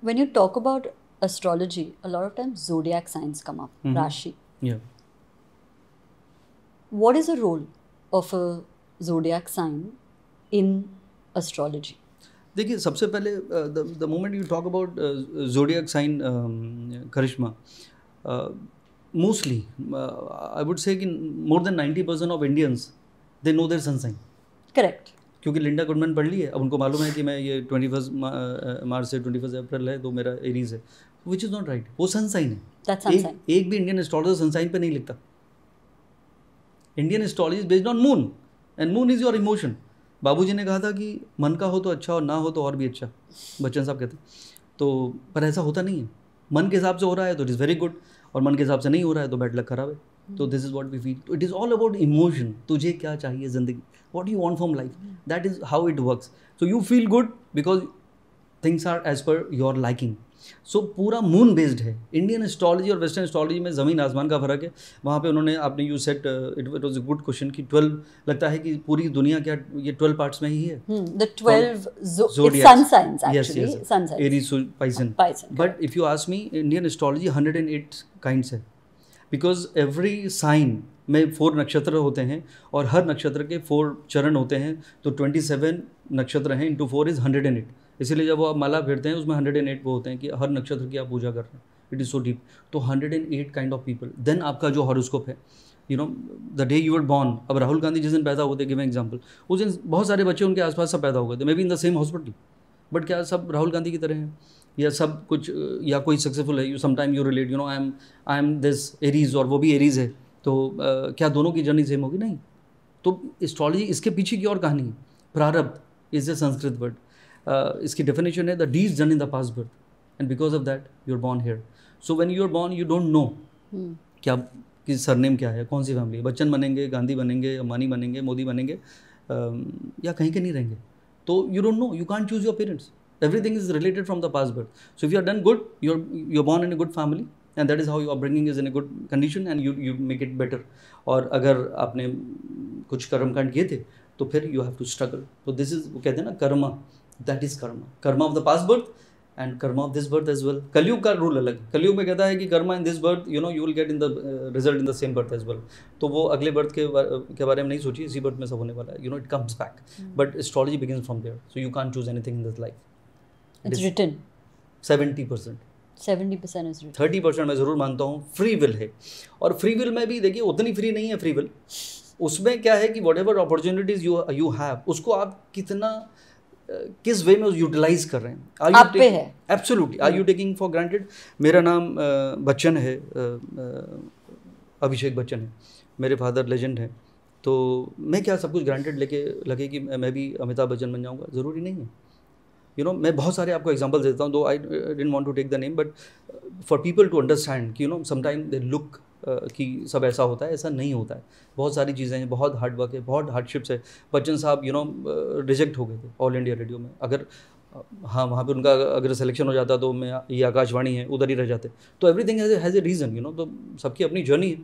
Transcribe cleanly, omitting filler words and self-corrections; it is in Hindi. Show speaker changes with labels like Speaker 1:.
Speaker 1: When you talk about astrology, a lot of times zodiac signs come up, Rashi.
Speaker 2: Yeah.
Speaker 1: What is the role of a zodiac sign in astrology?
Speaker 2: देखिए सबसे पहले the moment you talk about zodiac sign Karishma, mostly I would say कि more than 90% of Indians they know their sun sign.
Speaker 1: Correct.
Speaker 2: क्योंकि लिंडा गुडमैन पढ़ ली है, अब उनको मालूम है कि मैं ये 21 मार्च से 21 अप्रैल है तो मेरा एरीज है, विच इज़ नॉट राइट. वो सन साइन है.
Speaker 1: That's sun sign.
Speaker 2: एक भी इंडियन एस्ट्रोलॉजर सन साइन पे नहीं लिखता. Indian astrology is based on moon and moon is your emotion. बाबूजी ने कहा था कि मन का हो तो अच्छा और ना हो तो और भी अच्छा, बच्चन साहब कहते. तो पर ऐसा होता नहीं है. मन के हिसाब से हो रहा है तो इट इज़ वेरी गुड, और मन के हिसाब से नहीं हो रहा है तो बैड लक खराब है. तो this is what we feel. तो it is all about emotion. तुझे क्या चाहिए ज़िंदगी, what you want from life, that is how it works. So you feel good because things are as per your liking. So पूरा मून बेस्ड है. इंडियन एस्ट्रोलॉजी और वेस्टर्न एस्ट्रोलॉजी में ज़मीन आसमान का फ़र्क है. वहाँ पे उन्होंने, आपने you set, it was a good question कि 12, लगता है कि पूरी दुनिया क्या ये 12 पार्ट्स में ही है.
Speaker 1: The 12 sun signs actually.
Speaker 2: Yes.
Speaker 1: Sun signs.
Speaker 2: Aries, Pisces.
Speaker 1: Pisces,
Speaker 2: But if you ask me, Indian astrology 108 kinds है. बिकॉज एवरी साइन में 4 नक्षत्र होते हैं और हर नक्षत्र के 4 चरण होते हैं. तो 27 नक्षत्र हैं, इंटू 4 इज़ 108. इसीलिए जब वो आप माला फेरते हैं उसमें 108 वो होते हैं कि हर नक्षत्र की आप पूजा कर रहे हैं. It is so deep. तो 108 काइंड ऑफ पीपल. देन आपका जो हॉरोस्कोप है, you know the day you were born. अब राहुल गांधी जिस दिन पैदा हुए थे, गिव एग्जाम्पल, उस दिन बहुत सारे बच्चे उनके आसपास सब पैदा हो गए थे, may be in the same hospital. But क्या सब राहुल गांधी की तरह हैं या सब कुछ, या कोई सक्सेसफुल है, you sometime you relate, you know I am this Aries और वो भी एरीज है, तो क्या दोनों की जर्नी सेम होगी? नहीं. तो एस्ट्रोलॉजी इसके पीछे की और कहानी है. Prarabdha is a Sanskrit word. इसकी डेफिनेशन है the deeds done in the past birth and because of that you are born here. So when you are born you don't know क्या कि सरनेम क्या है, कौन सी फैमिली है, बच्चन बनेंगे, गांधी बनेंगे, अंबानी बनेंगे, मोदी बनेंगे, या कहीं के नहीं रहेंगे. तो you don't know, you can't choose your parents. Everything is related from the past birth. So if you are done good, you're born in a good family and that is how your upbringing is in a good condition and you make it better. और अगर आपने कुछ कर्मकांड किए थे तो फिर you have to struggle. So this is, वो कहते हैं ना Karma, that is karma of the past birth and karma of this birth as well. कलयुग का रूल अलग. कलयुग में कहता है कि karma in this birth, you know, you will get in the result in the same birth as well. तो वो अगले बर्थ के बारे में नहीं सोचिए, इसी बर्थ में सब होने वाला है, you know, it comes back. But astrology begins from there. So you can't choose anything in this life.
Speaker 1: It's written.
Speaker 2: 70%.
Speaker 1: 70% is written.
Speaker 2: 30% मैं ज़रूर मानता हूँ फ्री विल है. और फ्री विल में भी देखिए उतनी फ्री नहीं है फ्री विल. उसमें क्या है कि what ever opportunities you have, उसको आप कितना किस वे में यूटिलाइज कर रहे हैं,
Speaker 1: आप पे है.
Speaker 2: Absolutely. Are you taking for granted? मेरा नाम बच्चन है, अभिषेक बच्चन है, मेरे फादर लेजेंड हैं, तो मैं क्या सब कुछ ग्रांटेड लेके लगे कि मैं भी अमिताभ बच्चन बन जाऊंगा? ज़रूरी नहीं है. यू नो, मैं बहुत सारे आपको एग्जांपल्स देता हूँ, though I didn't want to take the name, but for people to understand कि you know sometime they look कि सब ऐसा होता है, ऐसा नहीं होता है. बहुत सारी चीज़ें हैं, बहुत हार्ड वर्क है, बहुत हार्डशिप्स है. बच्चन साहब यू नो रिजेक्ट हो गए थे ऑल इंडिया रेडियो में. अगर हाँ वहाँ पे उनका अगर सिलेक्शन हो जाता तो मैं, ये आकाशवाणी है, उधर ही रह जाते. तो everything has a reason, you know. तो सबकी अपनी जर्नी है.